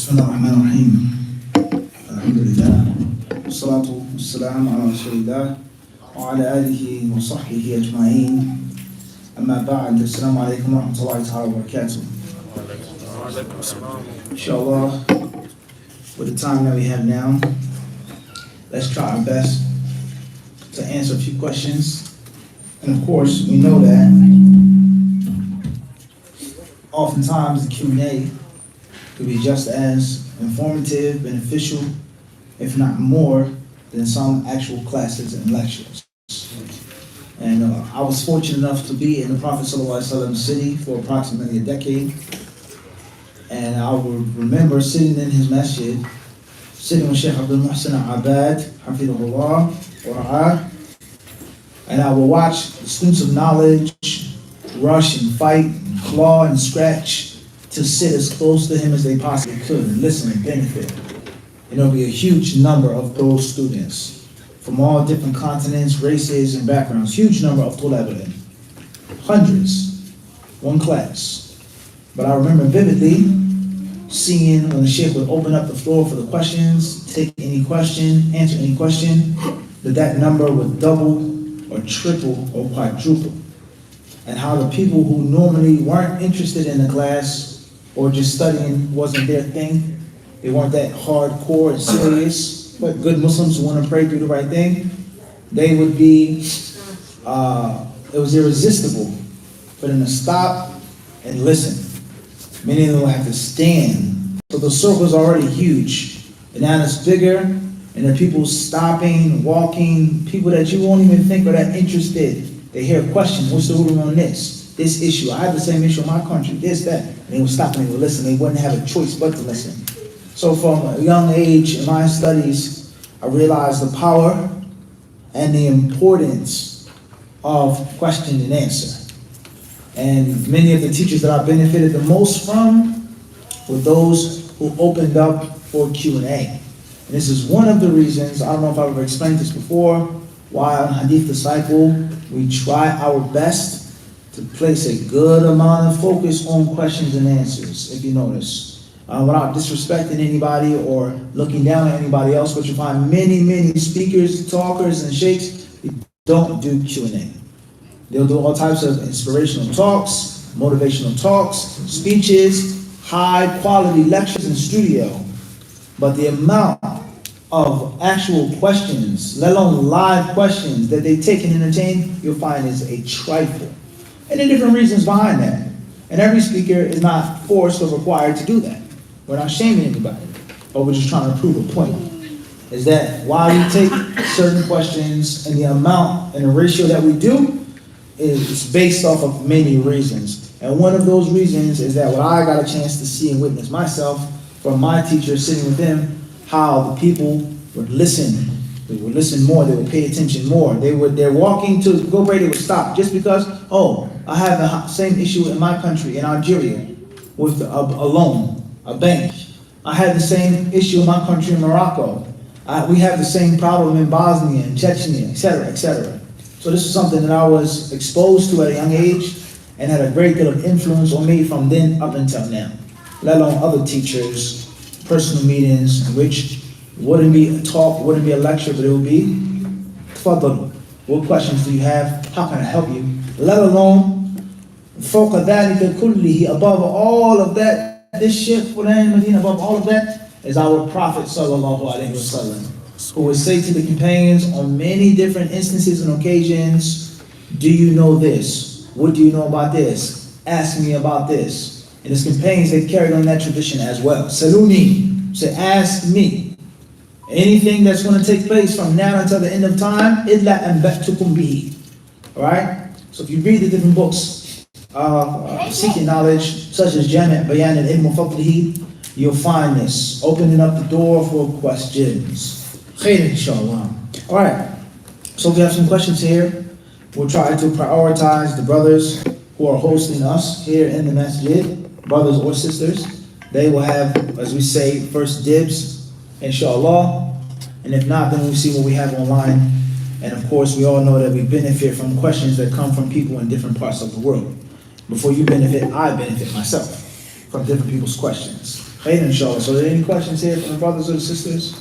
بسم الله الرحمن الرحيم الحمد لله والصلاة والسلام على رسول الله وعلى آله وصحبه أجمعين أما بعد السلام عليكم ورحمة الله تعالى وبركاته. Inshallah, with the time that we have now, let's try our best to answer a few questions. And of course, we know that oftentimes the Q&A could be just as informative, beneficial, if not more, than some actual classes and lectures. And I was fortunate enough to be in the Prophet ﷺ city for approximately a decade. And I will remember sitting in his masjid, sitting with Sheikh Abdul Muhsin al-Abad, Hafidhullah wa Ra'ah, and I will watch the students of knowledge rush and fight and claw and scratch to sit as close to him as they possibly could and listen and benefit. And there'll be a huge number of those students from all different continents, races, and backgrounds. Huge number of tulab, hundreds, one class. But I remember vividly seeing when the Sheikh would open up the floor for the questions, take any question, answer any question, that number would double or triple or quadruple. And how the people who normally weren't interested in the class or just studying wasn't their thing, they weren't that hardcore and serious, but good Muslims who want to pray, do the right thing, they would be, it was irresistible for them to stop and listen. Many of them would have to stand. So the circle's already huge, and now it's bigger, and the people stopping, walking, people that you won't even think are that interested. They hear a question, what's the ruling on this issue? I have the same issue in my country, this, that. And they would stop and they would listen. They wouldn't have a choice but to listen. So from a young age in my studies, I realized the power and the importance of question and answer. And many of the teachers that I benefited the most from were those who opened up for Q&A. And this is one of the reasons, I don't know if I've ever explained this before, why on HadithDisciple we try our best to place a good amount of focus on questions and answers, if you notice. Without disrespecting anybody or looking down at anybody else, but you find many speakers, talkers, and sheikhs who don't do Q&A. They'll do all types of inspirational talks, motivational talks, speeches, high quality lectures in studio. But the amount of actual questions, let alone live questions that they take and entertain, you'll find is a trifle. And there are different reasons behind that. And every speaker is not forced or required to do that. We're not shaming anybody, but we're just trying to prove a point. Is that why we take certain questions and the amount and the ratio that we do is based off of many reasons. And one of those reasons is that what I got a chance to see and witness myself from my teacher sitting with them, how the people would listen. They would listen more, they would pay attention more. They're walking to go pray, they would stop just because, oh, I have the same issue in my country, in Algeria, with a loan, a bank. I had the same issue in my country in Morocco. We have the same problem in Bosnia and Chechnya, etc., etc. So this is something that I was exposed to at a young age and had a great deal of influence on me from then up until now. Let alone other teachers, personal meetings, which wouldn't be a talk, wouldn't be a lecture, but it would be, tafaddalu. What questions do you have? How can I help you? Let alone, فوق ذلك كله, above all of that, this shit, above all of that, is our Prophet sallallahu alaihi wasallam, who would say to the companions on many different instances and occasions, do you know this? What do you know about this? Ask me about this. And his companions, they carried on that tradition as well. Saluni, say, ask me. Anything that's going to take place from now until the end of time, إِلَّا أَنْبَأْتُكُمْ بِهِ. Alright? So if you read the different books seeking knowledge, such as Jami' Bayan al-Ilm Fadlihi, you'll find this, opening up the door for questions. Khair, inshallah. Alright, so we have some questions here. We'll try to prioritize the brothers who are hosting us here in the masjid, brothers or sisters. They will have, as we say, first dibs, inshallah, and if not, then we'll see what we have online. And of course, we all know that we benefit from questions that come from people in different parts of the world. Before you benefit, I benefit myself from different people's questions. Hey, inshallah. So are there any questions here from the brothers or sisters?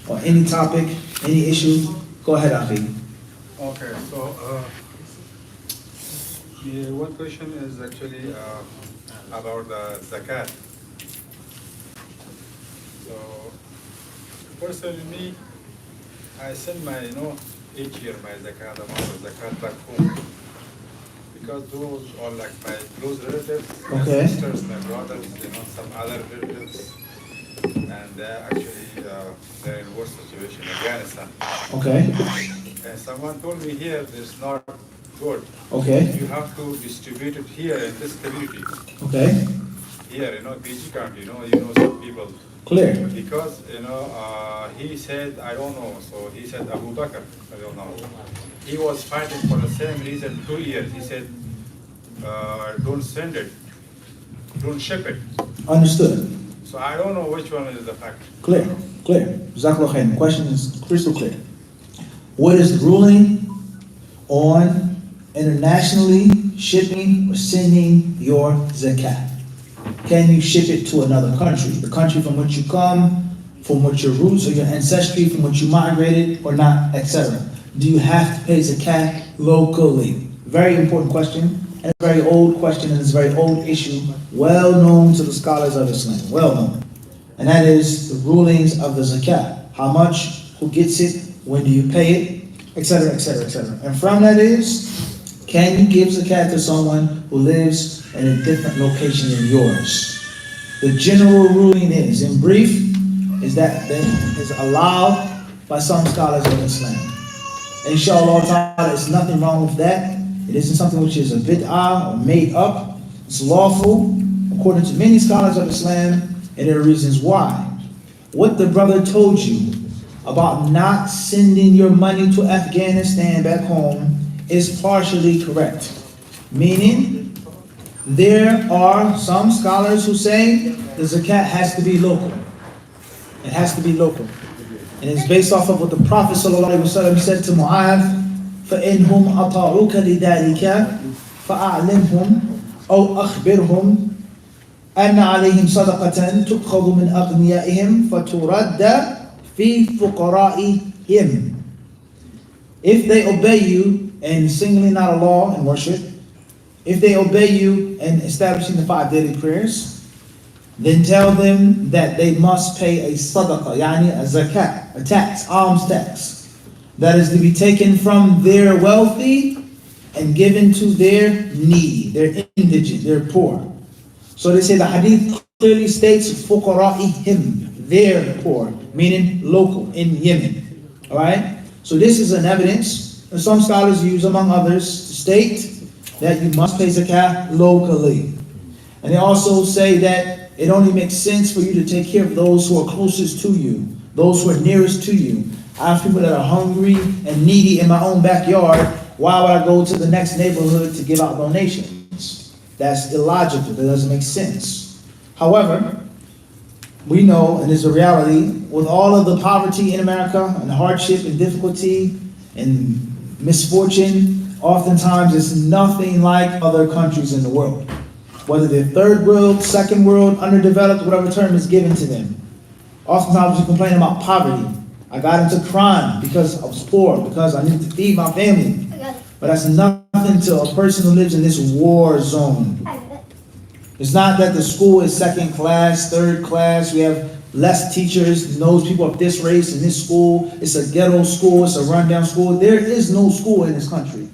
Or any topic, any issue? Go ahead, Afi. Okay, so the one question is actually about the zakat. So personally, me, I send my, each year my zakat, amount of zakat back home. Because those are like my close relatives, my sisters, my brothers, some other relatives. And they're actually, they're in worse situation in Afghanistan. Okay. And someone told me here, this is not good. Okay. You have to distribute it here in this community. Okay. Here, PG County, some people. Clear. Because, he said, I don't know, so he said Abu Bakr, I don't know. He was fighting for the same reason 2 years. He said, don't send it, don't ship it. Understood. So I don't know which one is the fact. Clear. Jazakallah khair. The question is crystal clear. What is the ruling on internationally shipping or sending your zakat? Can you ship it to another country? The country from which you come, from which your roots or your ancestry, from which you migrated or not, etc. Do you have to pay zakat locally? Very important question, and a very old question, and it's a very old issue, well known to the scholars of Islam, well known. And that is the rulings of the zakat. How much, who gets it, when do you pay it, etc., etc., etc. And from that is, can you give zakat to someone who lives in a different location than yours? The general ruling is, in brief, is that is allowed by some scholars of Islam. Inshallah ta'ala, there's nothing wrong with that. It isn't something which is a bid'ah or made up. It's lawful, according to many scholars of Islam, and there are reasons why. What the brother told you about not sending your money to Afghanistan back home is partially correct. Meaning, there are some scholars who say the zakat has to be local. It has to be local. And it's based off of what the Prophet ﷺ said to Mu'adh, فَإِنْهُمْ أَطَاعُوكَ لِذَلِكَ فَأَعْلِمْهُمْ أَوْ أَخْبِرْهُمْ أَنَّ عَلَيْهِمْ صَدَقَةً تُؤْخَذُ مِنْ أَغْنِيَائِهِمْ فَتُرَدَّ فِي فُقَرَائِهِمْ. If they obey you in singling out a law and worship, if they obey you in establishing the 5 daily prayers, then tell them that they must pay a sadaqah, yani a zakat, a tax, alms tax, that is to be taken from their wealthy and given to their needy, their indigent, their poor. So they say the hadith clearly states fuqara'ihim, their poor, meaning local, in Yemen. Alright? So this is an evidence, and some scholars use, among others, to state that you must pay zakat locally. And they also say that it only makes sense for you to take care of those who are closest to you, those who are nearest to you. I have people that are hungry and needy in my own backyard. Why would I go to the next neighborhood to give out donations? That's illogical. That doesn't make sense. However, we know, and it's a reality, with all of the poverty in America and hardship and difficulty and misfortune, oftentimes it's nothing like other countries in the world. Whether they're third world, second world, underdeveloped, whatever term is given to them. Oftentimes we complain about poverty. I got into crime because I was poor, because I needed to feed my family. But that's nothing to a person who lives in this war zone. It's not that the school is second class, third class. We have less teachers, knows people of this race in this school. It's a ghetto school, it's a rundown school. There is no school in this country.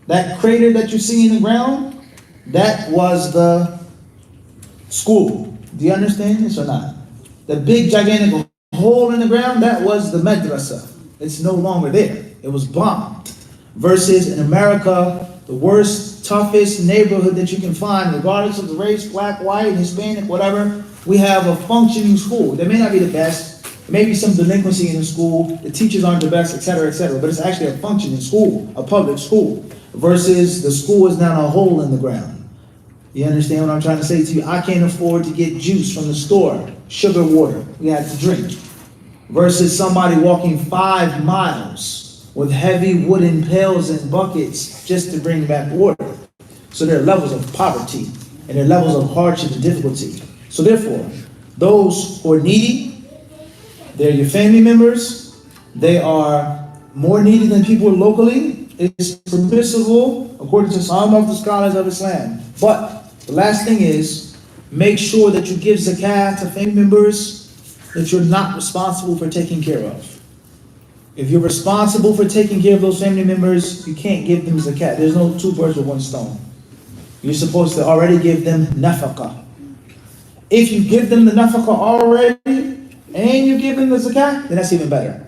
That crater that you see in the ground, that was the school. Do you understand this or not? The big gigantic hole in the ground, that was the madrasa. It's no longer there. It was bombed. Versus in America, the worst, toughest neighborhood that you can find, regardless of the race, black, white, Hispanic, whatever, we have a functioning school. They may not be the best. There may be some delinquency in the school. The teachers aren't the best, etc., etc. But it's actually a functioning school, a public school. Versus the school is now a hole in the ground. You understand what I'm trying to say to you? I can't afford to get juice from the store, sugar water, we had to drink. Versus somebody walking 5 miles with heavy wooden pails and buckets just to bring back water. So there are levels of poverty and there are levels of hardship and difficulty. So therefore, those who are needy, they're your family members, they are more needy than people locally. It's permissible according to some of the scholars of Islam. But the last thing is, make sure that you give zakat to family members that you're not responsible for taking care of. If you're responsible for taking care of those family members, you can't give them zakat. There's no two birds with one stone. You're supposed to already give them nafaqah. If you give them the nafaqah already, and you give them the zakat, then that's even better.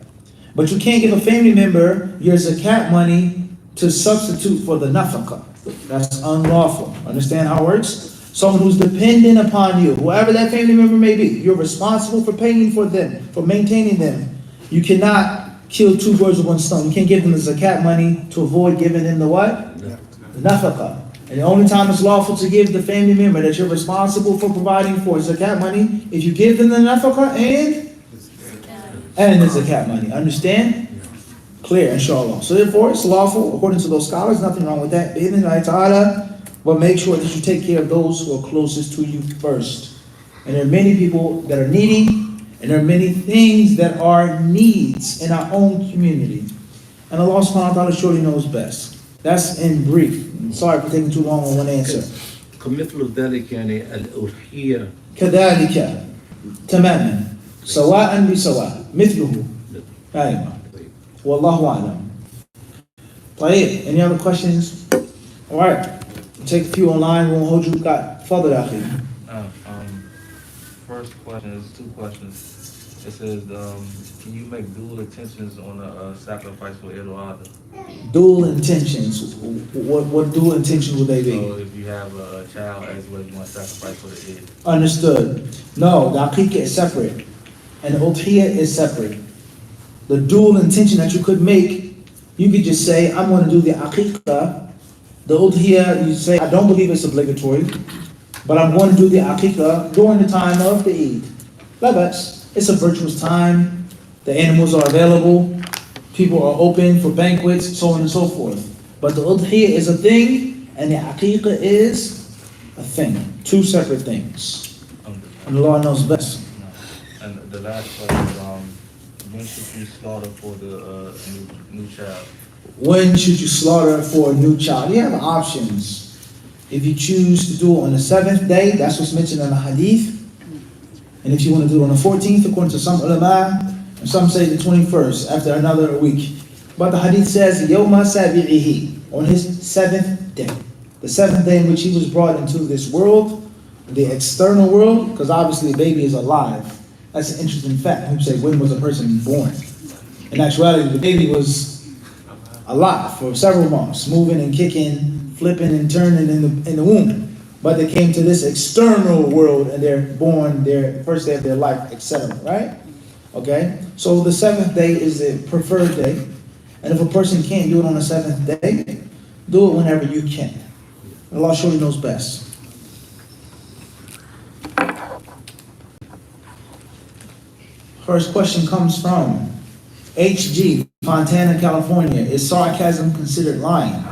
But you can't give a family member your zakat money to substitute for the nafaqah. That's unlawful. Understand how it works? Someone who's dependent upon you, whoever that family member may be, you're responsible for paying for them, for maintaining them. You cannot kill two birds with one stone. You can't give them the zakat money to avoid giving them the what? The nafaqah. And the only time it's lawful to give the family member that you're responsible for providing for zakat money, if you give them the nafaqah and the zakat money. Understand? Clear, inshallah. So therefore, it's lawful, according to those scholars, nothing wrong with that. Bi'idhnillahi ta'ala. But make sure that you take care of those who are closest to you first. And there are many people that are needy, and there are many things that are needs in our own community. And Allah subhanahu wa ta'ala surely knows best. That's in brief. Sorry for taking too long on one answer. كمثل ذلك يعني الأضحية كذلك تماما سواء بسواء مثله. أيوة. والله أعلم. طيب, any other questions? All right. We'll take a few online. We won't hold you. Got further, Akhi. First question is two questions. It says, can you make dual intentions on a sacrifice for Eid al-Adha? Dual intentions. What dual intentions would they be? So if you have a child as well, you want to sacrifice for the Eid. Understood. No, the aqiqah is separate. And the udhiyah is separate. The dual intention that you could make, you could just say, I'm going to do the aqiqah. The udhiyah, you say, I don't believe it's obligatory, but I'm going to do the aqiqah during the time of the Eid. Labas. It's a virtuous time. The animals are available. People are open for banquets, so on and so forth. But the udhiyah is a thing, and the aqiqah is a thing. Two separate things. And Allah knows best. And the last question is, when should you slaughter for the new child? When should you slaughter for a new child? You have options. If you choose to do it on the 7th day, that's what's mentioned in the hadith. And if you want to do it on the 14th, according to some ulama, and some say the 21st, after another week. But the hadith says, Yawma sabi'ihi, on his 7th day. The 7th day in which he was brought into this world, the external world, because obviously the baby is alive. That's an interesting fact. People say, when was a person born? In actuality, the baby was alive for several months, moving and kicking, flipping and turning in the womb. But they came to this external world and they're born their first day of their life, etc. Right? Okay? So the 7th day is the preferred day. And if a person can't do it on the 7th day, do it whenever you can. Allah surely knows best. First question comes from HG, Fontana, California. Is sarcasm considered lying?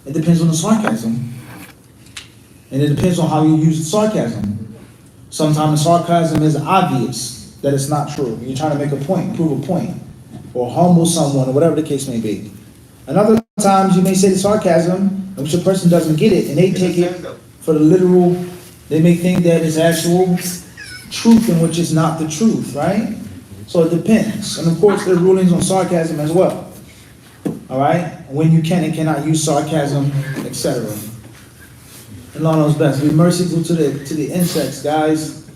It depends on the sarcasm. And it depends on how you use the sarcasm. Sometimes sarcasm is obvious that it's not true. You're trying to make a point, prove a point, or humble someone, or whatever the case may be. And other times you may say the sarcasm, in which a person doesn't get it, and they take it for the literal, they may think that it's actual truth in which is not the truth, right? So it depends. And of course there are rulings on sarcasm as well. All right? When you can and cannot use sarcasm, etc. And Allah knows best. Be merciful to the insects, guys.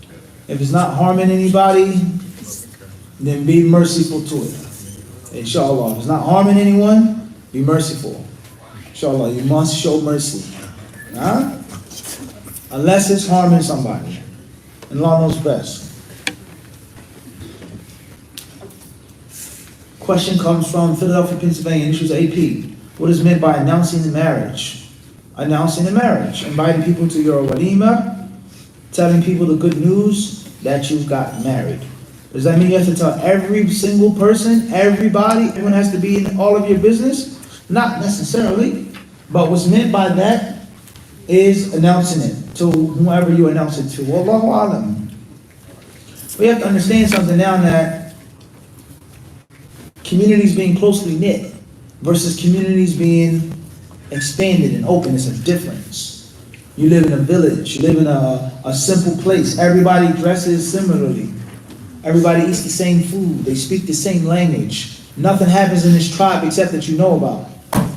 If it's not harming anybody, then be merciful to it. Inshallah. If it's not harming anyone, be merciful. Inshallah, you must show mercy. Huh? Unless it's harming somebody. And Allah knows best. Question comes from Philadelphia, Pennsylvania. This was AP. What is meant by announcing the marriage? Announcing the marriage. Inviting people to your walima. Telling people the good news that you've got married. Does that mean you have to tell every single person, everybody, everyone has to be in all of your business? Not necessarily. But what's meant by that is announcing it to whoever you announce it to. Wallahu alam. We have to understand something now, that communities being closely knit versus communities being expanded and open is a difference. You live in a village, you live in a simple place, everybody dresses similarly, everybody eats the same food, they speak the same language. Nothing happens in this tribe except that you know about.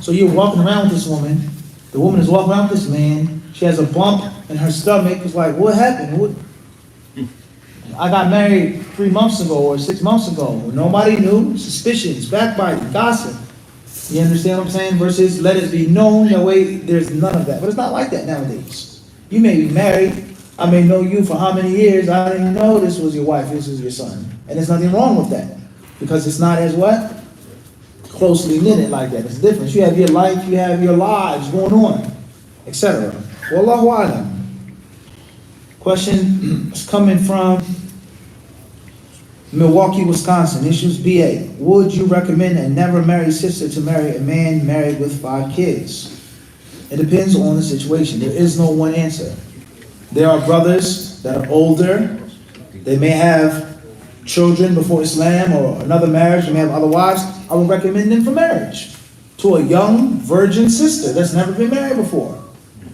So you're walking around with this woman, the woman is walking around with this man, she has a bump in her stomach, it's like, what happened? I got married 3 months ago or 6 months ago. Nobody knew. Suspicions, backbiting, gossip. You understand what I'm saying? Versus let it be known, that way there's none of that. But it's not like that nowadays. You may be married. I may know you for how many years. I didn't know this was your wife, this was your son. And there's nothing wrong with that. Because it's not as what? Closely knitted like that. It's different. You have your life, you have your lives going on, etc. Wallahu alam. Question is coming from Milwaukee, Wisconsin. Issues BA. Would you recommend a never married sister to marry a man married with 5 kids? It depends on the situation. There is no one answer. There are brothers that are older. They may have children before Islam or another marriage. They may have other wives. I would recommend them for marriage to a young virgin sister that's never been married before.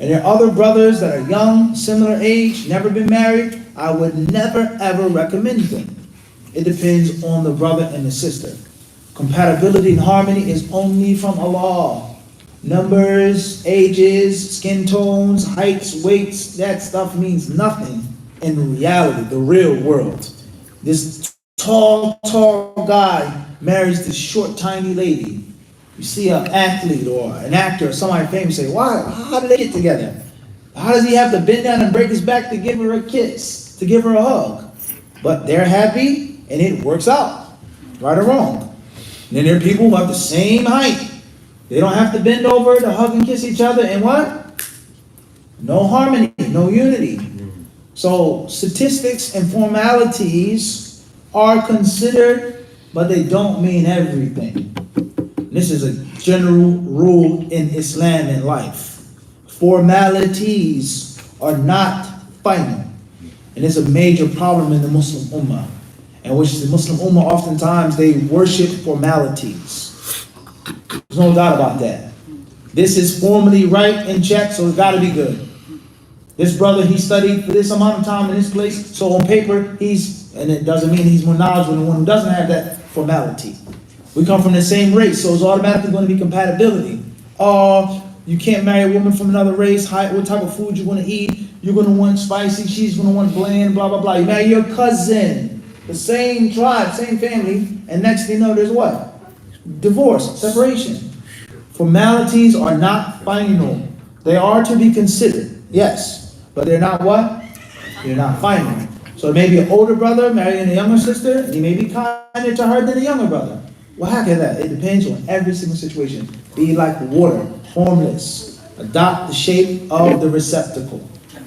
And there are other brothers that are young, similar age, never been married. I would never ever recommend them. It depends on the brother and the sister. Compatibility and harmony is only from Allah. Numbers, ages, skin tones, heights, weights, that stuff means nothing in reality, the real world. This tall guy marries this short, tiny lady. You see an athlete or an actor or somebody famous say, why? How did they get together? How does he have to bend down and break his back to give her a kiss, to give her a hug? But they're happy and it works out, right or wrong. And then there are people who have the same height. They don't have to bend over to hug and kiss each other, and what? No harmony, no unity. So statistics and formalities are considered, but they don't mean everything. This is a general rule in Islam and life. Formalities are not final. And it's a major problem in the Muslim Ummah, in which the Muslim Ummah oftentimes they worship formalities. There's no doubt about that. This is formally right and check, so it's got to be good. This brother, he studied for this amount of time in this place, so on paper, and it doesn't mean he's more knowledgeable than one who doesn't have that formality. We come from the same race, so it's automatically going to be compatibility. You can't marry a woman from another race, what type of food you're going to eat, you're going to want spicy, she's going to want bland, blah, blah, blah. You marry your cousin, the same tribe, same family, and next thing you know, there's what? Divorce, separation. Formalities are not final. They are to be considered, yes, but they're not what? They're not final. So maybe an older brother marrying a younger sister, and he may be kinder to her than a younger brother. Well, how can that? It depends on every single situation. Be like water, formless. Adopt the shape of the receptacle,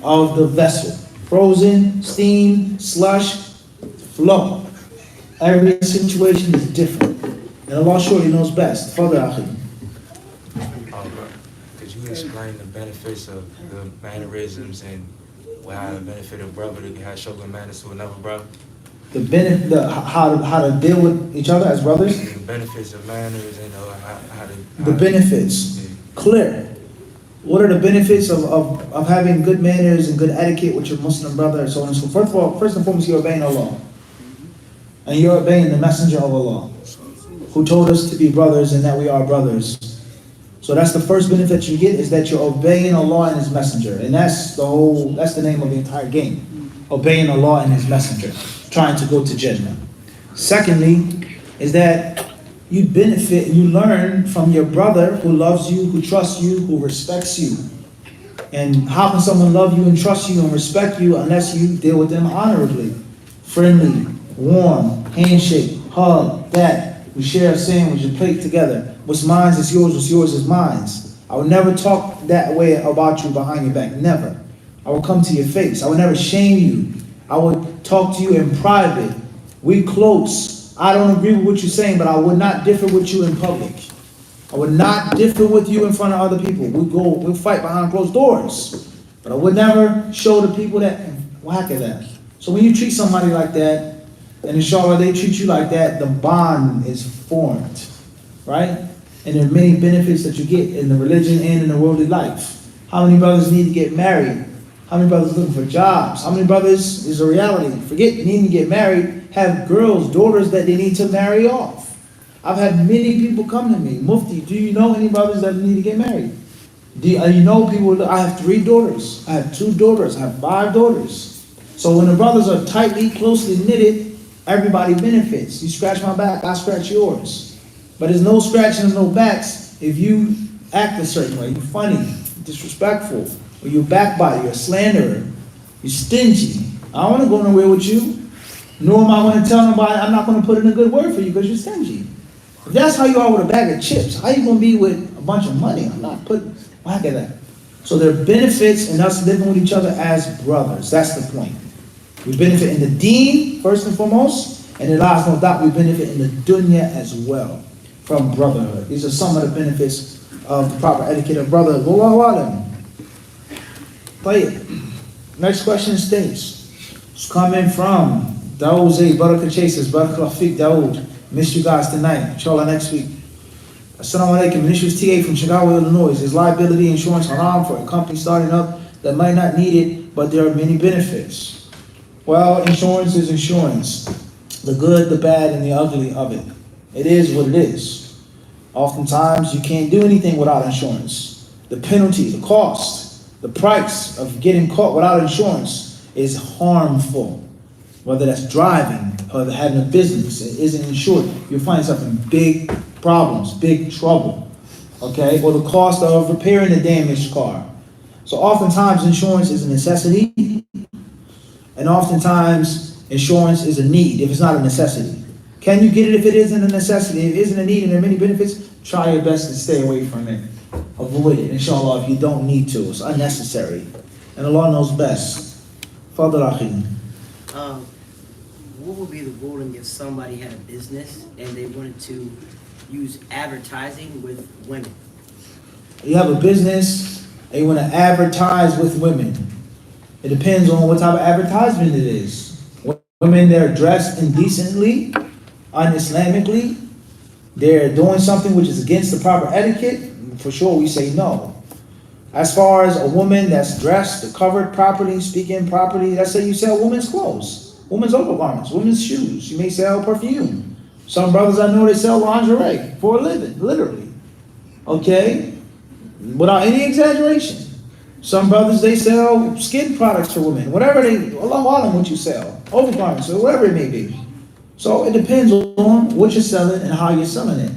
of the vessel. Frozen, steam, slush, flow. Every situation is different. And Allah surely knows best. Father Akhi. Could you explain the benefits of the mannerisms and how it benefit a brother to have show good manners to another brother? How to deal with each other as brothers? The benefits of manners and how to... The benefits. Clear. What are the benefits of having good manners and good etiquette with your Muslim brother and so on and so forth? First and foremost, you're obeying Allah. And you're obeying the Messenger of Allah, who told us to be brothers and that we are brothers. So that's the first benefit you get, is that you're obeying Allah and His Messenger. And that's the name of the entire game. Obeying Allah and His Messenger. Trying to go to Jannah. Secondly, is that you benefit, you learn from your brother who loves you, who trusts you, who respects you. And how can someone love you and trust you and respect you unless you deal with them honorably? Friendly, warm, handshake, hug, that. We share a sandwich, a plate together. What's mine is yours, what's yours is mine. I would never talk that way about you behind your back, never. I would come to your face. I would never shame you. I would talk to you in private. We close. I don't agree with what you're saying, but I would not differ with you in public. I would not differ with you in front of other people. We'll fight behind closed doors. But I would never show the people that, whack at that. So when you treat somebody like that, and inshallah they treat you like that, the bond is formed, right? And there are many benefits that you get in the religion and in the worldly life. How many brothers need to get married? How many brothers looking for jobs? How many brothers is a reality? Forget needing to get married, have girls, daughters that they need to marry off. I've had many people come to me, Mufti, do you know any brothers that need to get married? Do you know people? I have 3 daughters. I have 2 daughters. I have 5 daughters. So when the brothers are tightly, closely knitted, everybody benefits. You scratch my back, I scratch yours. But there's no scratching and no backs if you act a certain way. You're funny, disrespectful, or you're a backbiter, you're a slanderer, you're stingy. I don't want to go nowhere with you. Nor am I going to tell nobody I'm not going to put in a good word for you because you're stingy. If that's how you are with a bag of chips, how you going to be with a bunch of money? I'm not putting, whack at that. So there are benefits in us living with each other as brothers. That's the point. We benefit in the deen, first and foremost, and it allows no doubt we benefit in the dunya as well from brotherhood. These are some of the benefits of the proper etiquette of brotherhood. Wallahu alam. Play it. Next question states, it's coming from Dawood Zayd, Barakah Chasers, Barakah Fiq Dawood. Missed you guys tonight. Inshallah next week. Assalamu alaikum. Initials TA from Chicago, Illinois. Is liability insurance haram for a company starting up that might not need it, but there are many benefits? Well, insurance is insurance. The good, the bad, and the ugly of it. It is what it is. Oftentimes, you can't do anything without insurance. The penalty, the cost, the price of getting caught without insurance is harmful. Whether that's driving or having a business that isn't insured, you'll find yourself in big problems, big trouble. Okay? Or the cost of repairing a damaged car. So oftentimes, insurance is a necessity. And oftentimes, insurance is a need if it's not a necessity. Can you get it if it isn't a necessity? If it isn't a need and there are many benefits, try your best to stay away from it. Avoid it, inshallah, if you don't need to. It's unnecessary. And Allah knows best. Fadl Akhi. What would be the ruling if somebody had a business and they wanted to use advertising with women? You have a business and you want to advertise with women. It depends on what type of advertisement it is. Women that are dressed indecently, un-Islamically, they're doing something which is against the proper etiquette, for sure we say no. As far as a woman that's dressed, covered properly, speaking properly, let's say you sell women's clothes, women's overgarments, women's shoes, you may sell perfume. Some brothers I know they sell lingerie for a living, literally. Okay? Without any exaggeration. Some brothers, they sell skin products for women, whatever they, Allahu Alam what you sell, overgarments or whatever it may be. So it depends on what you're selling and how you're selling it.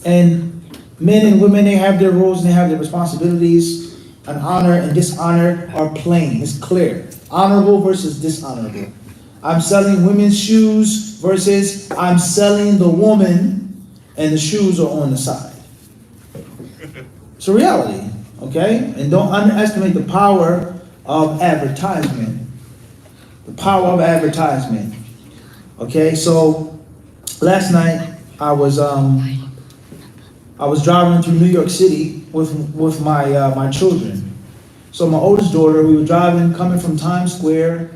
And men and women, they have their roles and they have their responsibilities. And honor and dishonor are plain, it's clear. Honorable versus dishonorable. I'm selling women's shoes versus I'm selling the woman and the shoes are on the side. It's a reality. Okay? And don't underestimate the power of advertisement. The power of advertisement. Okay, so last night I was driving through New York City with my children. So my oldest daughter, we were driving, coming from Times Square,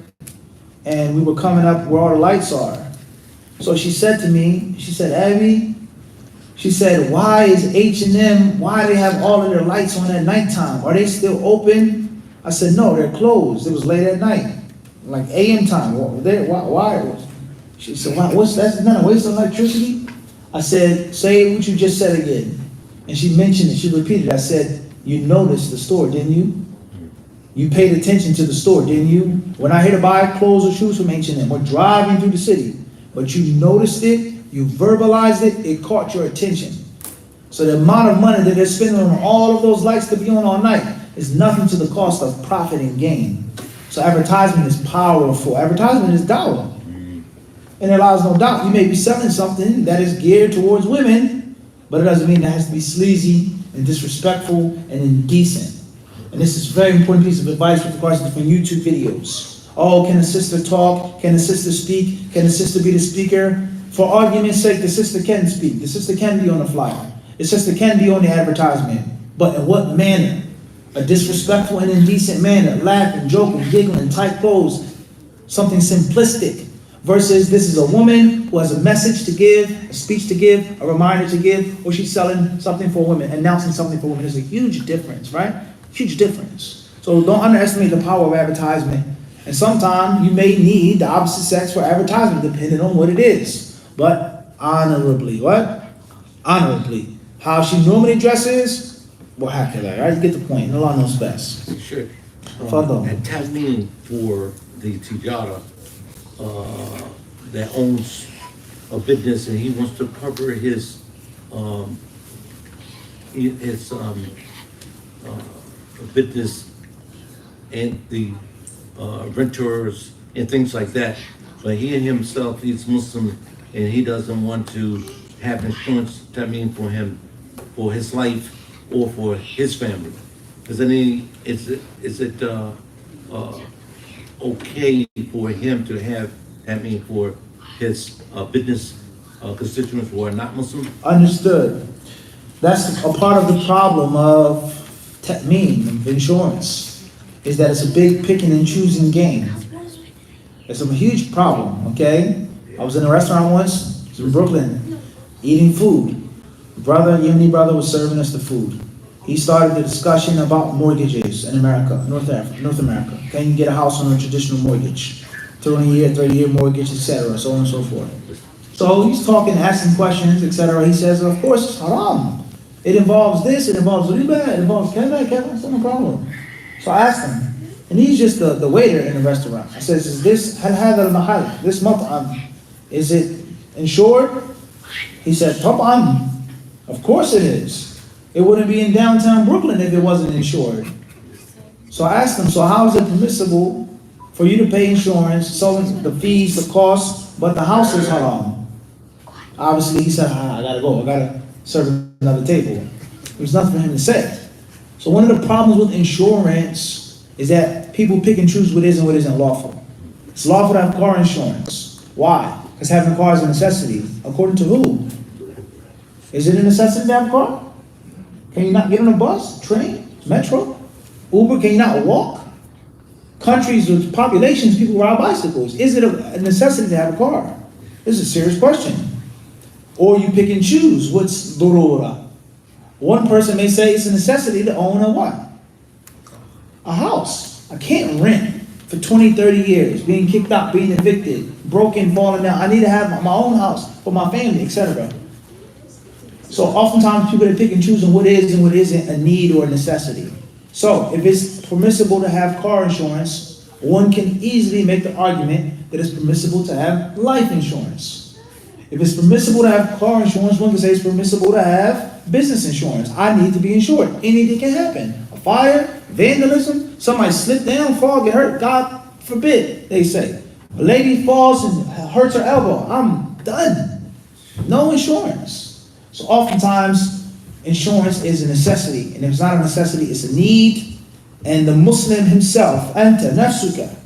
and we were coming up where all the lights are. So she said to me, she said, Abby, she said, why is H&M, why do they have all of their lights on at nighttime? Are they still open? I said, no, they're closed. It was late at night, like AM time. Why? She said, what's that? Isn't that a waste of electricity? I said, say what you just said again. And she mentioned it, she repeated it. I said, you noticed the store, didn't you? You paid attention to the store, didn't you? When I here to buy clothes or shoes from H&M, we're driving through the city, but you noticed it, you verbalized it, it caught your attention. So the amount of money that they're spending on all of those lights to be on all night is nothing to the cost of profit and gain. So advertisement is powerful. Advertisement is dawah. And it allows no doubt. You may be selling something that is geared towards women, but it doesn't mean it has to be sleazy and disrespectful and indecent. And this is a very important piece of advice with regards to different YouTube videos. Oh, can a sister talk? Can a sister speak? Can a sister be the speaker? For argument's sake, the sister can speak. The sister can be on the flyer. The sister can be on the advertisement. But in what manner? A disrespectful and indecent manner. Laughing, joking, giggling, tight clothes. Something simplistic. versus this is a woman who has a message to give, a speech to give, a reminder to give, or she's selling something for women, announcing something for women. There's a huge difference, right? Huge difference. So don't underestimate the power of advertisement. And sometimes you may need the opposite sex for advertisement, depending on what it is. But honorably, what? Honorably. How she normally dresses, what have you, right? You get the point. Allah knows best. Sure. Tafadhal. And Tamim for the Tijara that owns a business and he wants to cover his business and the renters and things like that. But he himself, he's Muslim and he doesn't want to have insurance Tamim for him, for his life or for his family. Is it okay for him to have Tamim for his business constituents who are not Muslim? Understood. That's a part of the problem of ta'meen, of insurance, is that it's a big picking and choosing game. It's a huge problem, okay? I was in a restaurant once, it was in Brooklyn, eating food. Yemeni brother was serving us the food. He started the discussion about mortgages in America, North America. Can you get a house on a traditional mortgage? 20-year, 30-year mortgage, etc., so on and so forth. So he's talking, asking questions, etc. He says, of course, it's haram. It involves this, it involves riba, it involves keva, it's no problem. So I asked him, and he's just the waiter in the restaurant. I says, is this, hal hadha al-mahal, this mat'am, is it insured? He said, tab'an, of course it is. It wouldn't be in downtown Brooklyn if it wasn't insured. So I asked him, so how is it permissible for you to pay insurance, so the fees, the costs, but the house is haram? Obviously he said, I gotta go, I gotta serve another table. There's nothing for him to say. So one of the problems with insurance is that people pick and choose what is and what isn't lawful. It's lawful to have car insurance. Why? Because having a car is a necessity. According to who? Is it a necessity to have a car? Can you not get on a bus, train, metro, Uber? Can you not walk? Countries with populations, people ride bicycles. Is it a necessity to have a car? This is a serious question. Or you pick and choose what's durura. One person may say it's a necessity to own a what? A house. I can't rent for 20, 30 years, being kicked out, being evicted, broken, falling down. I need to have my own house for my family, etc. So oftentimes people are pick and choose on what is and what isn't a need or a necessity. So if it's permissible to have car insurance, one can easily make the argument that it's permissible to have life insurance. If it's permissible to have car insurance, one can say it's permissible to have business insurance. I need to be insured. Anything can happen. A fire, vandalism, somebody slip down, fall, get hurt, God forbid, they say. A lady falls and hurts her elbow. I'm done. No insurance. So oftentimes, insurance is a necessity. And if it's not a necessity, it's a need. And the Muslim himself, anta nafsuka,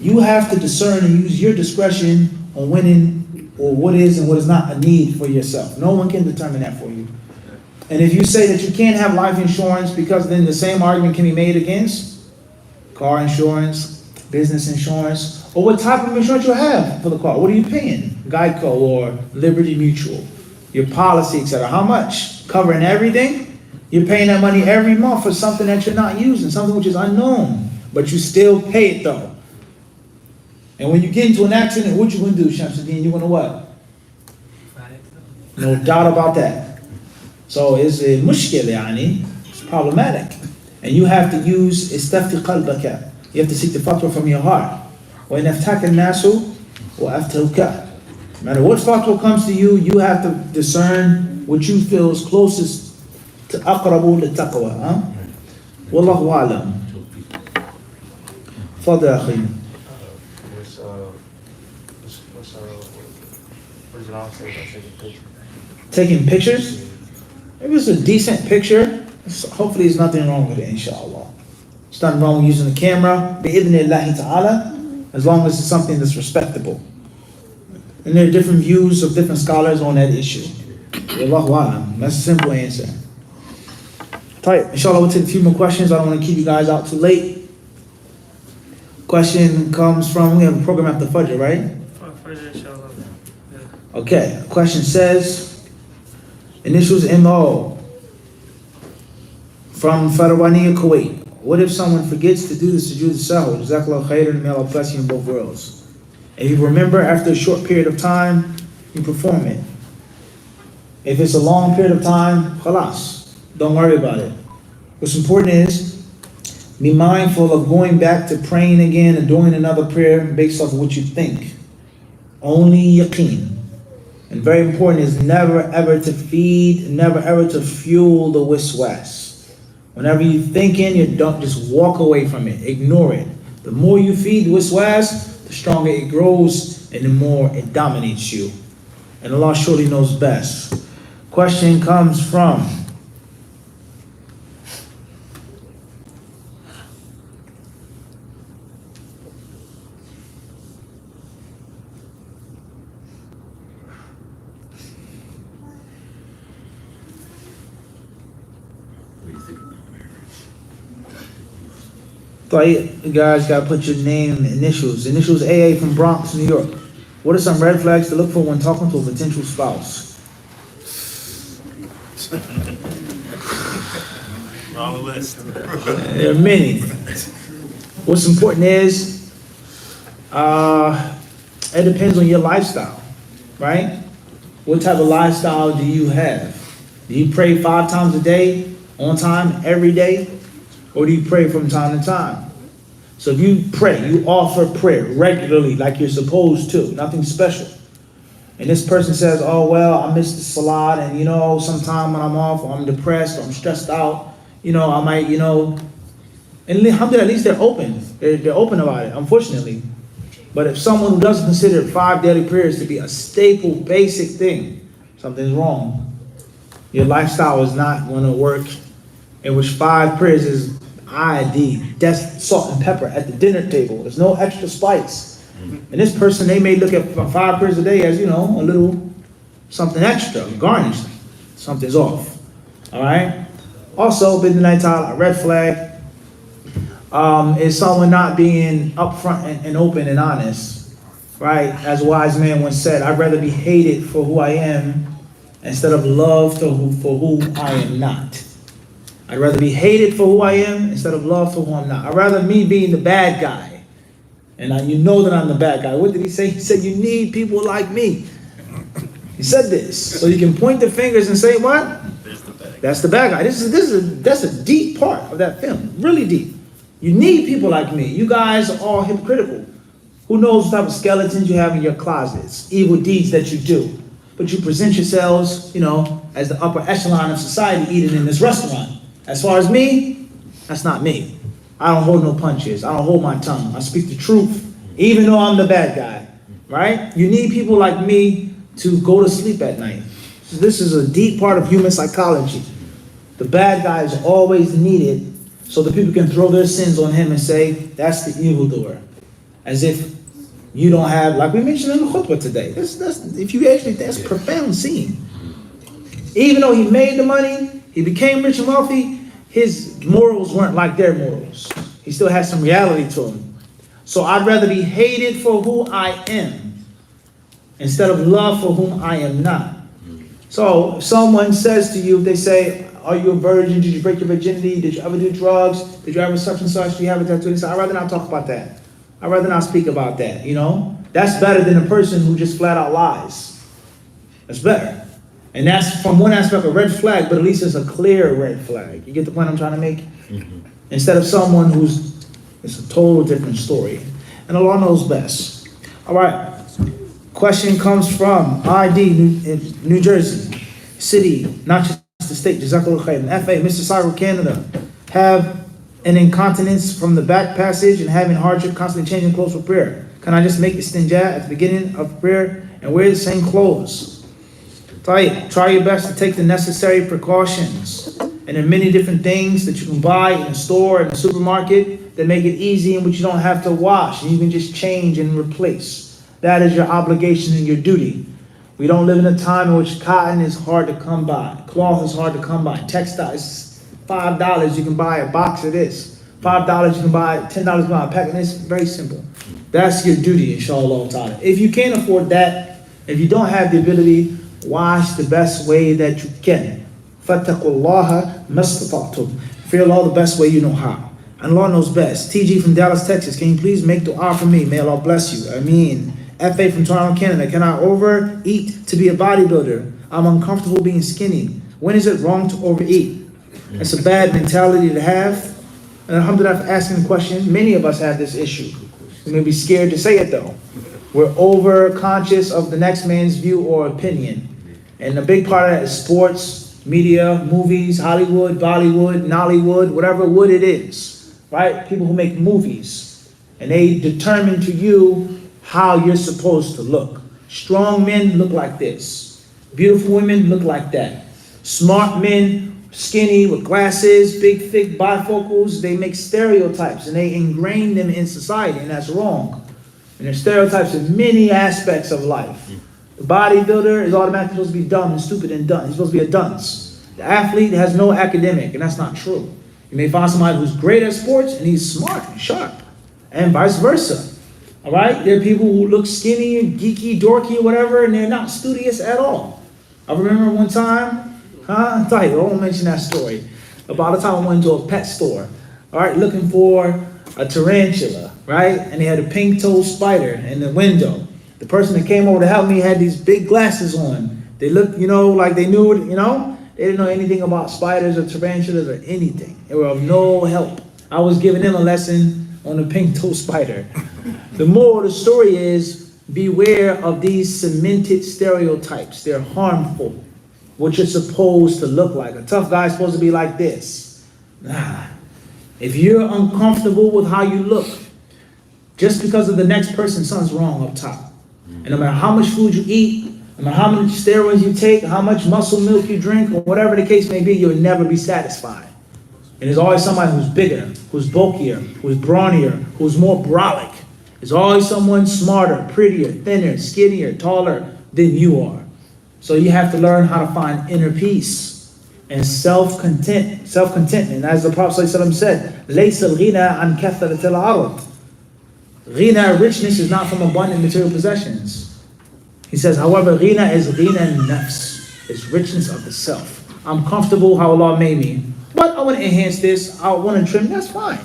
you have to discern and use your discretion on when or what is and what is not a need for yourself. No one can determine that for you. And if you say that you can't have life insurance, because then the same argument can be made against car insurance, business insurance, or what type of insurance you have for the car. What are you paying? Geico or Liberty Mutual, your policy, etc. How much? Covering everything? You're paying that money every month for something that you're not using, something which is unknown, but you still pay it though. And when you get into an accident, what you going to do, Shamsuddin? You're going to what? No doubt about that. So it's a mushkil, yani. It's problematic. And you have to use istafti qalbaka. You have to seek the fatwa from your heart. وَإِنْ أَفْتَاكَ النَّاسُ وَأَفْتَوْكَ. No matter what fatwa comes to you, you have to discern what you feel is closest to aqrabu li-taqwa. Wallahu a'lam. Fadda akhi. What does Allah say about taking pictures? Taking pictures? If it's a decent picture, hopefully there's nothing wrong with it, inshallah. There's nothing wrong with using the camera, bi'idhnillahi ta'ala, as long as it's something that's respectable. And there are different views of different scholars on that issue. Wallahu a'lam. That's a simple answer. Tight. Inshallah, we'll take a few more questions. I don't want to keep you guys out too late. Question comes from, we have a program after Fajr, right? Okay, question says, initials MO from Farawaniya, Kuwait. What if someone forgets to do the sujood sahwi? Jazakallahu khairan, may Allah bless you in both worlds. If you remember after a short period of time, you perform it. If it's a long period of time, khalas, don't worry about it. What's important is, be mindful of going back to praying again and doing another prayer based off of what you think. Only yaqeen. And very important is never ever to feed, never ever to fuel the waswas. Whenever you're thinking, you don't just walk away from it, ignore it. The more you feed waswas, the stronger it grows and the more it dominates you. And Allah surely knows best. Question comes from you guys gotta put your name, initials. Initials AA from Bronx, New York. What are some red flags to look for when talking to a potential spouse? Wrong list. There are many. What's important is, it depends on your lifestyle, right? What type of lifestyle do you have? Do you pray 5 times a day, on time, every day? Or do you pray from time to time? So if you pray, you offer prayer regularly like you're supposed to, nothing special. And this person says, oh, well, I missed the salat, and sometime when I'm off, or I'm depressed, or I'm stressed out, I might, and alhamdulillah, at least they're open. They're open about it, unfortunately. But if someone who doesn't consider 5 daily prayers to be a staple, basic thing, something's wrong. Your lifestyle is not going to work, in which 5 prayers is ID, that's salt and pepper at the dinner table. There's no extra spice. And this person, they may look at 5 prayers a day as, a little something extra, garnish. Something's off. All right? Also, Bidnai Ta'ala, a red flag is someone not being upfront and open and honest. Right? As a wise man once said, I'd rather be hated for who I am instead of loved for who I am not. I'd rather be hated for who I am instead of loved for who I'm not. I'd rather me being the bad guy. And you know that I'm the bad guy. What did he say? He said, you need people like me. He said this. So you can point the fingers and say, what? That's the bad guy. That's a deep part of that film. Really deep. You need people like me. You guys are all hypocritical. Who knows what type of skeletons you have in your closets, evil deeds that you do. But you present yourselves, as the upper echelon of society eating in this restaurant. As far as me, that's not me. I don't hold no punches. I don't hold my tongue. I speak the truth, even though I'm the bad guy, right? You need people like me to go to sleep at night. So this is a deep part of human psychology. The bad guy is always needed so that people can throw their sins on him and say, that's the evildoer. As if you don't have, like we mentioned in the khutbah today. That's profound scene. Even though he made the money, he became rich and wealthy, his morals weren't like their morals. He still has some reality to him. So I'd rather be hated for who I am instead of loved for whom I am not. So if someone says to you, they say, are you a virgin? Did you break your virginity? Did you ever do drugs? Did you ever such and such? Do you have a tattoo? I'd rather not talk about that. I'd rather not speak about that, That's better than a person who just flat out lies. That's better. And that's from one aspect a red flag, but at least it's a clear red flag. You get the point I'm trying to make? Mm-hmm. Instead of someone it's a total different story. And Allah knows best. All right. Question comes from ID, New Jersey. City, not just the state. Jazakallah khairan. FA, Mississauga, Canada. Have an incontinence from the back passage and having hardship constantly changing clothes for prayer. Can I just make istinja at the beginning of prayer and wear the same clothes? Try your best to take the necessary precautions. And there are many different things that you can buy in a store, in a supermarket, that make it easy in which you don't have to wash. And you can just change and replace. That is your obligation and your duty. We don't live in a time in which cotton is hard to come by. Cloth is hard to come by. Textiles, $5 you can buy a box of this. $5 you can buy, $10 you can buy a pack of this. Very simple. That's your duty, inshallah ta'ala. If you can't afford that, If you don't have the ability, watch the best way that you can. فَاتَّقُوا اللَّهَ مَسْتَطَعْتُمْ. Fear Allah the best way you know how. And Allah knows best. TG from Dallas, Texas. Can you please make dua for me? May Allah bless you. Ameen. FA from Toronto, Canada. Can I overeat to be a bodybuilder? I'm uncomfortable being skinny. When is it wrong to overeat? It's a bad mentality to have. And alhamdulillah for asking the question. Many of us have this issue. We may be scared to say it though. We're over conscious of the next man's view or opinion. And a big part of that is sports, media, movies, Hollywood, Bollywood, Nollywood, whatever wood it is, right? People who make movies. And they determine to you how you're supposed to look. Strong men look like this. Beautiful women look like that. Smart men, skinny with glasses, big, thick bifocals, they make stereotypes and they ingrain them in society, and that's wrong. And there's stereotypes in many aspects of life. The bodybuilder is automatically supposed to be dumb and stupid and dunce. He's supposed to be a dunce. The athlete has no academic, and that's not true. You may find somebody who's great at sports and he's smart and sharp, and vice versa. All right? There are people who look skinny and geeky, dorky, or whatever, and they're not studious at all. I remember one time, I won't mention that story. About the time I went into a pet store, all right, looking for a tarantula, right? And they had a pink-toed spider in the window. The person that came over to help me had these big glasses on. They looked, like they knew, they didn't know anything about spiders or tarantulas or anything. They were of no help. I was giving them a lesson on the pink-toed spider. The moral of the story is, beware of these cemented stereotypes. They're harmful. What you're supposed to look like. A tough guy's supposed to be like this. Nah. If you're uncomfortable with how you look, just because of the next person, something's wrong up top. And no matter how much food you eat, no matter how many steroids you take, how much muscle milk you drink, or whatever the case may be, you'll never be satisfied. And there's always somebody who's bigger, who's bulkier, who's brawnier, who's more brolic. There's always someone smarter, prettier, thinner, skinnier, taller than you are. So you have to learn how to find inner peace and self-contentment. As the Prophet ﷺ said, لَيْسَ الْغِنَى عَنْ كَثْرَةِ الْعَرْضِ. Ghina, richness, is not from abundant material possessions. He says, however, ghina is ghina nafs. It's richness of the self. I'm comfortable how Allah made me, but I want to enhance this. I want to trim. That's fine.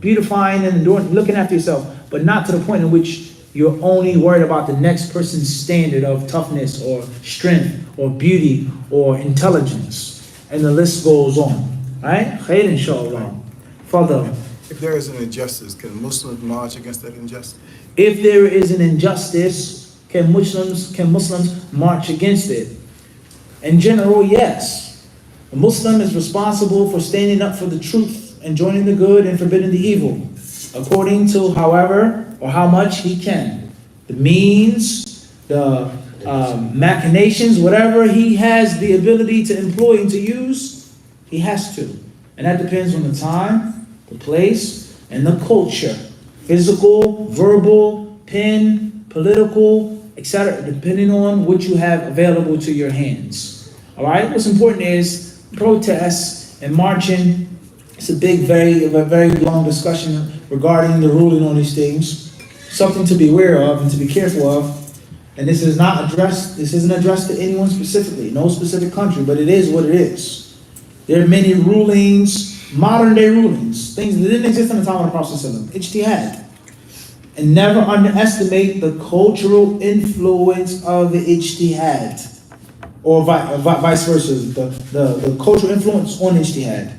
Beautifying and looking after yourself, but not to the point in which you're only worried about the next person's standard of toughness or strength or beauty or intelligence. And the list goes on. Right? Khair inshallah. Further. If there is an injustice, can Muslims march against that injustice? If there is an injustice, can Muslims march against it? In general, yes. A Muslim is responsible for standing up for the truth and joining the good and forbidding the evil, according to however or how much he can. The means, the machinations, whatever he has the ability to employ and to use, he has to. And that depends on the time, the place, and the culture. Physical, verbal, pen, political, etc., depending on what you have available to your hands. All right? What's important is protests and marching. It's a very long discussion regarding the ruling on these things. Something to be aware of and to be careful of. And this isn't addressed to anyone specifically, no specific country, but it is what it is. There are many rulings, modern day rulings, things that didn't exist in the time of the Prophet ﷺ. Ijtihad. And never underestimate the cultural influence of the ijtihad. Or vice versa, the cultural influence on ijtihad.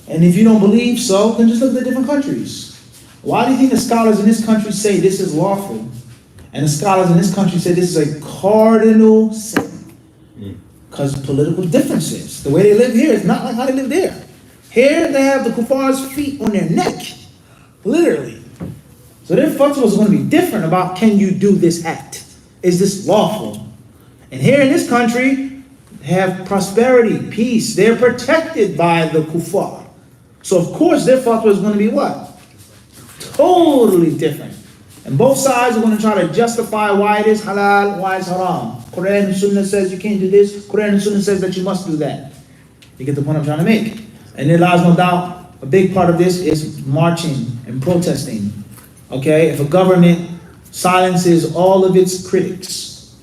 And if you don't believe so, then just look at the different countries. Why do you think the scholars in this country say this is lawful? And the scholars in this country say this is a cardinal sin? Because political differences. The way they live here is not like how they live there. Here they have the kuffar's feet on their neck. Literally. So their fatwa is going to be different about, can you do this act? Is this lawful? And here in this country, they have prosperity, peace. They're protected by the kuffar. So of course their fatwa is going to be what? Totally different. And both sides are going to try to justify why it is halal, why it's haram. Quran and Sunnah says you can't do this. Quran and Sunnah says that you must do that. You get the point I'm trying to make. And there lies no doubt, a big part of this is marching and protesting. Okay? If a government silences all of its critics,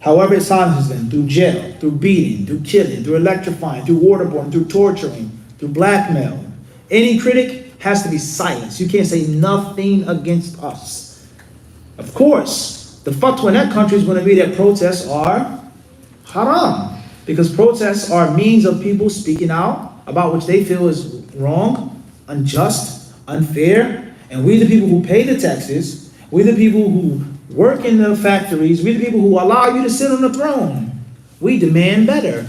However it silences them, through jail, through beating, through killing, through electrifying, through waterboarding, through torturing, through blackmail. Any critic has to be silenced. You can't say nothing against us. Of course, the fatwa in that country is going to be that protests are haram, because protests are means of people speaking out about which they feel is wrong, unjust, unfair, and we the people who pay the taxes, we the people who work in the factories, we the people who allow you to sit on the throne, we demand better.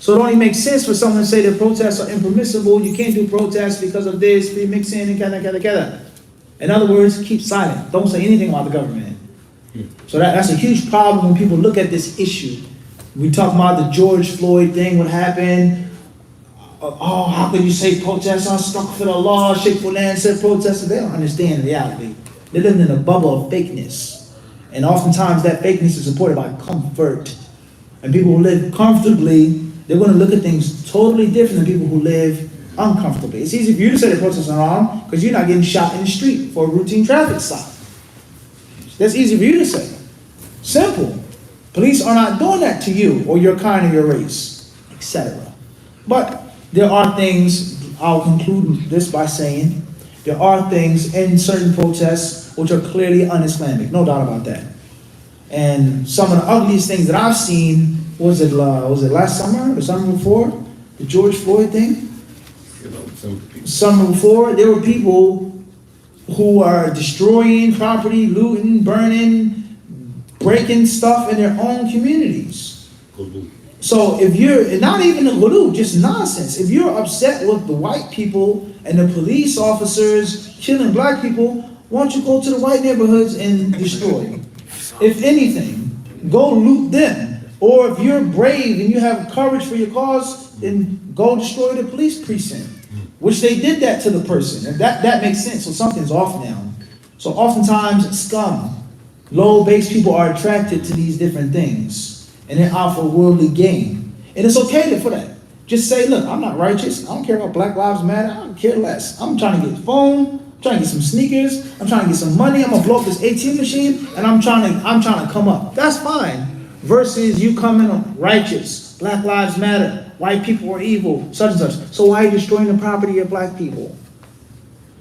So it only makes sense for someone to say that protests are impermissible, you can't do protests because of this, free mixing, and kada. In other words, keep silent. Don't say anything about the government. So that's a huge problem when people look at this issue. We talk about the George Floyd thing, what happened. Oh, how could you say protests are stuck for the law? Sheikh Fulan said protests. They don't understand reality. They live in a bubble of fakeness. And oftentimes that fakeness is supported by comfort. And people who live comfortably, they're going to look at things totally different than people who live uncomfortably. It's easy for you to say the protests are wrong because you're not getting shot in the street for a routine traffic stop. That's easy for you to say. Simple. Police are not doing that to you or your kind or your race, etc. But there are things, I'll conclude this by saying, there are things in certain protests which are clearly un-Islamic, no doubt about that. And some of the ugliest things that I've seen, was it last summer or summer before? The George Floyd thing? Summer before, there were people who are destroying property, looting, burning, breaking stuff in their own communities. So if you're, not even a ghulu, just nonsense, if you're upset with the white people and the police officers killing black people, why don't you go to the white neighborhoods and destroy? If anything, go loot them. Or if you're brave and you have courage for your cause, then go destroy the police precinct. Which they did that to the person. And that makes sense. So something's off now. So oftentimes scum, low-based people are attracted to these different things. And they're out for worldly gain. And it's okay for that. Just say, look, I'm not righteous. I don't care about Black Lives Matter. I don't care less. I'm trying to get a phone. I'm trying to get some sneakers. I'm trying to get some money. I'm going to blow up this ATM machine. And I'm trying to come up. That's fine. Versus you coming up righteous. Black Lives Matter. White people are evil. Such and such. So why are you destroying the property of black people?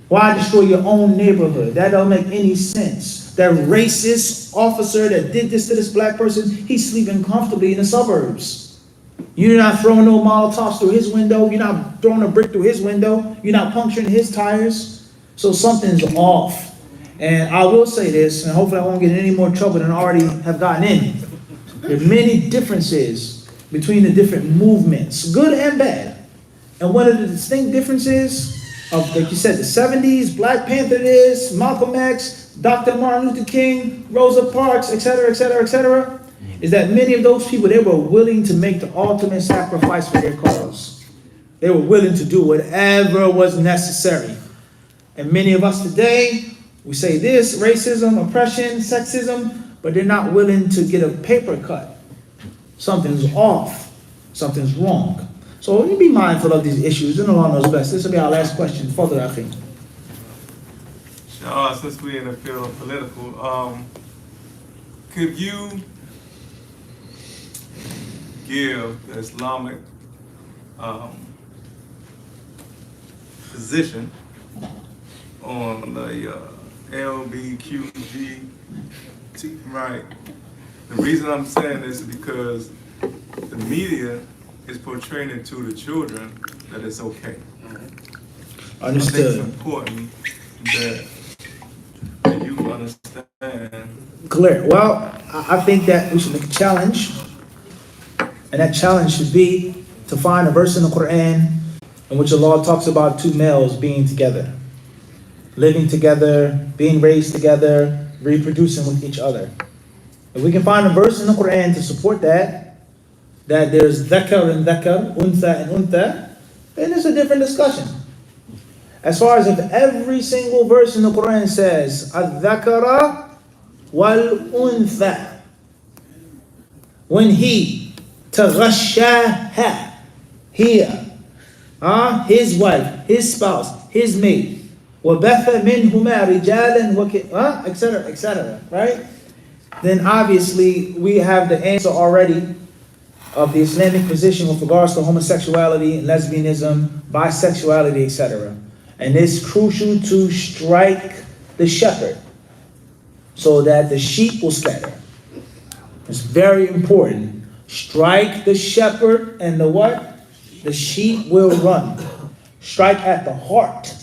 Why destroy your own neighborhood? That don't make any sense. That racist officer that did this to this black person, he's sleeping comfortably in the suburbs. You're not throwing no Molotovs through his window. You're not throwing a brick through his window. You're not puncturing his tires. So something's off. And I will say this, and hopefully I won't get in any more trouble than I already have gotten in. There are many differences between the different movements, good and bad. And one of the distinct differences of, like you said, the 70s, Black Panther is, Malcolm X, Dr. Martin Luther King, Rosa Parks, etc., is that many of those people, they were willing to make the ultimate sacrifice for their cause. They were willing to do whatever was necessary. And many of us today, we say this, racism, oppression, sexism, but they're not willing to get a paper cut. Something's off. Something's wrong. So you be mindful of these issues, and Allah knows best. This will be our last question. Fadl Akhi. Since we're in the field of political, could you give the Islamic position on the LBQG, right? The reason I'm saying this is because the media is portraying it to the children that it's okay. Understood. I think it's important that you understand. Clear. Well, I think that we should make a challenge, and that challenge should be to find a verse in the Quran in which Allah talks about two males being together, living together, being raised together, reproducing with each other. If we can find a verse in the Quran to support that there's dhakar and dhakar, untha and untha, then it's a different discussion. As far as if every single verse in the Quran says, al-dhakara wal-untha, when he, taghashaha, here, his wife, his spouse, his mate, وَبَثَ مِنْهُمَا رِجَالًا etc., right? then obviously we have the answer already of the Islamic position with regards to homosexuality, lesbianism, bisexuality, etc. And it's crucial to strike the shepherd so that the sheep will scatter. It's very important. Strike the shepherd and the what? The sheep will run. Strike at the heart,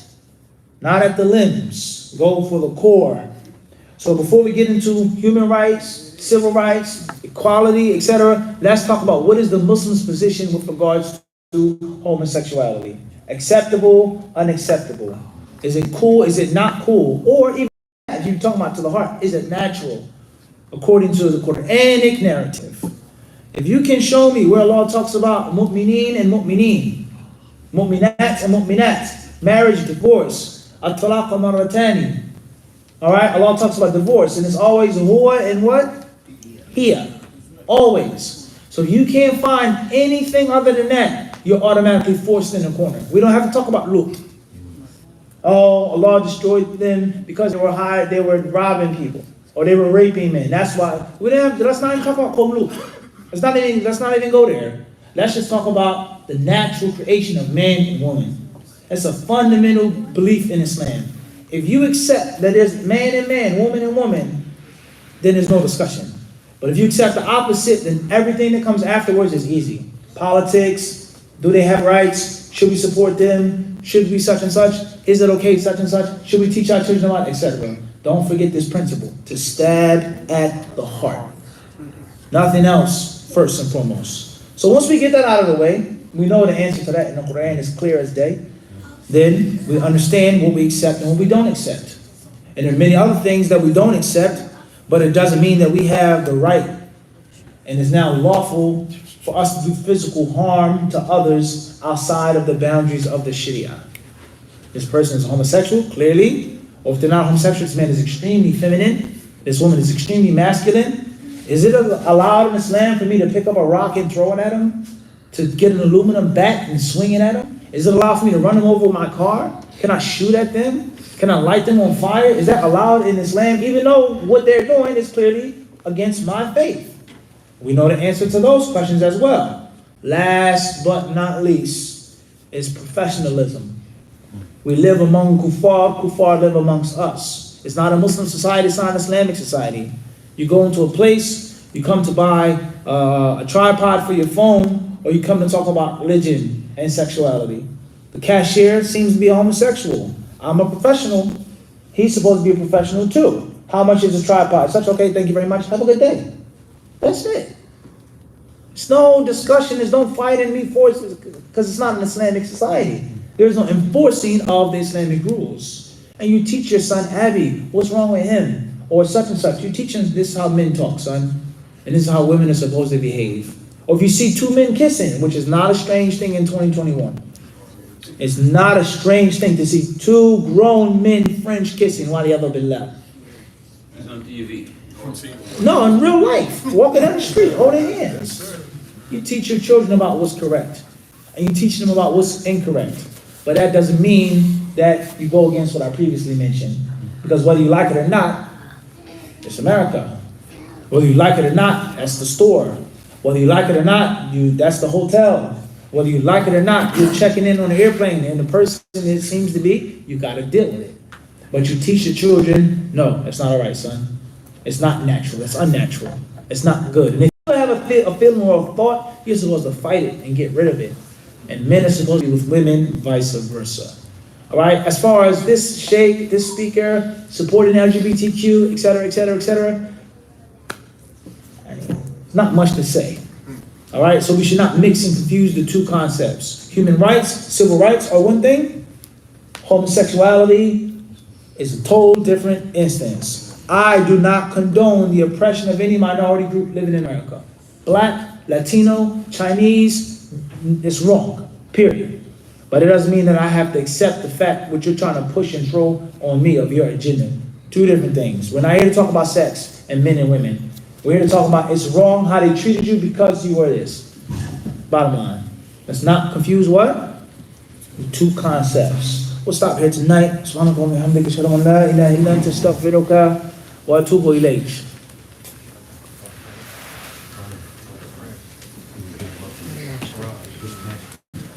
not at the limbs. Go for the core. So before we get into human rights, civil rights, equality, etc., let's talk about what is the Muslim's position with regards to homosexuality. Acceptable, unacceptable. Is it cool? Is it not cool? Or even if you're talking about to the heart, is it natural? According to the Quranic narrative. If you can show me where Allah talks about mu'mineen and mu'mineen, mu'minat and mu'minat, marriage, divorce, at-talaq marratani. All right, Allah talks about divorce, and it's always huwa and what? Here, always. So if you can't find anything other than that, you're automatically forced in a corner. We don't have to talk about Lut. Oh, Allah destroyed them because they were hired, they were robbing people, or they were raping men. That's why we don't have. Let's not even talk about Lut. Let's not even go there. Let's just talk about the natural creation of man and woman. That's a fundamental belief in Islam. If you accept that there's man and man, woman and woman, then there's no discussion. But if you accept the opposite, then everything that comes afterwards is easy. Politics, do they have rights? Should we support them? Should we such and such? Is it okay such and such? Should we teach our children about, etc.? Don't forget this principle, to stab at the heart. Nothing else, first and foremost. So once we get that out of the way, we know the answer to that in the Quran is clear as day. Then we understand what we accept and what we don't accept. And there are many other things that we don't accept, but it doesn't mean that we have the right and it's now lawful for us to do physical harm to others outside of the boundaries of the Sharia. This person is homosexual, clearly, or if they're not homosexual, this man is extremely feminine, this woman is extremely masculine. Is it allowed in Islam for me to pick up a rock and throw it at him? To get an aluminum bat and swing it at him? Is it allowed for me to run them over with my car? Can I shoot at them? Can I light them on fire? Is that allowed in Islam, even though what they're doing is clearly against my faith? We know the answer to those questions as well. Last but not least is professionalism. We live among kuffar, kuffar live amongst us. It's not a Muslim society, it's not an Islamic society. You go into a place, you come to buy a tripod for your phone, or you come to talk about religion and sexuality. The cashier seems to be a homosexual. I'm a professional. He's supposed to be a professional too. How much is a tripod? Such, okay, thank you very much. Have a good day. That's it. It's no discussion. There's no fighting me for it because it's not an Islamic society. There's no enforcing of the Islamic rules. And you teach your son, Abby, what's wrong with him? Or such and such. You teach him this is how men talk, son. And this is how women are supposed to behave. Or if you see two men kissing, which is not a strange thing in 2021. It's not a strange thing to see two grown men French kissing. Waliyadu billah. It's on TV. No, in real life. Walking down the street, holding hands. You teach your children about what's correct. And you teach them about what's incorrect. But that doesn't mean that you go against what I previously mentioned. Because whether you like it or not, it's America. Whether you like it or not, that's the store. Whether you like it or not, that's the hotel. Whether you like it or not, you're checking in on the airplane, and the person it seems to be, you got to deal with it. But you teach your children, no, that's not all right, son. It's not natural. It's unnatural. It's not good. And if you have a feeling or a thought, you're supposed to fight it and get rid of it. And men are supposed to be with women, vice versa. All right. As far as this sheikh, this speaker, supporting LGBTQ, etc., etc., etc., not much to say. All right, so we should not mix and confuse the two concepts. Human rights, civil rights are one thing. Homosexuality is a total different instance. I do not condone the oppression of any minority group living in America. Black, Latino, Chinese, it's wrong, period. But it doesn't mean that I have to accept the fact what you're trying to push and throw on me of your agenda. Two different things. We're not here to talk about sex and men and women. We're here to talk about it's wrong how they treated you because you were this. Bottom line. Let's not confuse what? The two concepts. We'll stop here tonight.